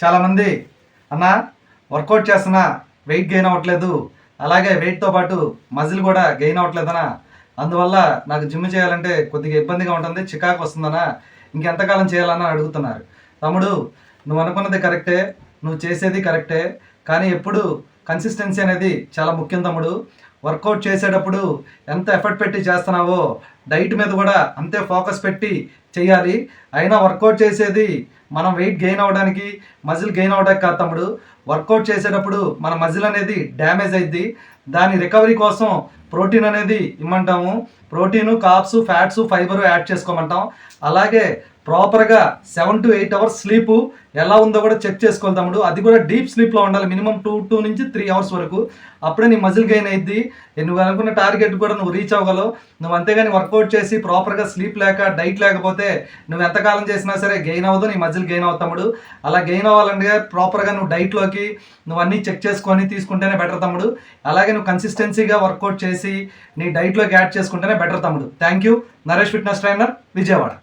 చాలామంది అన్న వర్కౌట్ చేస్తున్నా వెయిట్ గెయిన్ అవ్వట్లేదు, అలాగే వెయిట్తో పాటు మజిల్ కూడా గెయిన్ అవ్వట్లేదనా, అందువల్ల నాకు జిమ్ చేయాలంటే కొద్దిగా ఇబ్బందిగా ఉంటుంది, చికాకు వస్తుందనా, ఇంకెంతకాలం చేయాలన్నా అడుగుతున్నారు. తమ్ముడు, నువ్వు అనుకున్నది కరెక్టే, నువ్వు చేసేది కరెక్టే, కానీ ఎప్పుడు కన్సిస్టెన్సీ అనేది చాలా ముఖ్యం తమ్ముడు. వర్కౌట్ చేసేటప్పుడు ఎంత ఎఫర్ట్ పెట్టి చేస్తున్నావో డైట్ మీద కూడా అంతే ఫోకస్ పెట్టి చేయాలి. అయినా వర్కౌట్ చేసేది మనం వెయిట్ గెయిన్ అవ్వడానికి, మజిల్ గెయిన్ అవ్వడానికి కాదు తమ్ముడు. వర్కౌట్ చేసేటప్పుడు మన మజిల్ అనేది డ్యామేజ్ అయింది, దాని రికవరీ కోసం ప్రోటీన్ అనేది ఇమ్మంటాము. Protein, carbs, fats, fibre add చేసుకోమంటాం. అలాగే ప్రాపర్గా 7 to 8 అవర్స్ స్లీపు ఎలా ఉందో కూడా చెక్ చేసుకోవాలి తమ్ముడు. అది కూడా డీప్ స్లీప్లో ఉండాలి, మినిమం 2 నుంచి 3 అవర్స్ వరకు. అప్పుడే నీ మజిల్ గెయిన్ అయ్యిద్ది, నువ్వు అనుకున్న టార్గెట్ కూడా నువ్వు రీచ్ అవ్వగలవు. నువ్వు అంతేగాని వర్కౌట్ చేసి ప్రాపర్గా స్లీప్ లేక డైట్ లేకపోతే నువ్వు ఎంతకాలం చేసినా సరే గెయిన్ అవ్వదు, నీ మజిల్ గెయిన్ అవుతావు తమ్ముడు. అలా గెయిన్ అవ్వాలంటే ప్రాపర్గా నువ్వు డైట్లోకి నువ్వు అన్నీ చెక్ చేసుకొని తీసుకుంటేనే బెటర్ తమ్ముడు. అలాగే నువ్వు కన్సిస్టెన్సీగా వర్కౌట్ చేసి నీ డైట్లోకి యాడ్ చేసుకుంటేనే బెటర్ తమ్ముడు. Thank you. Naresh fitness trainer, Vijayawada.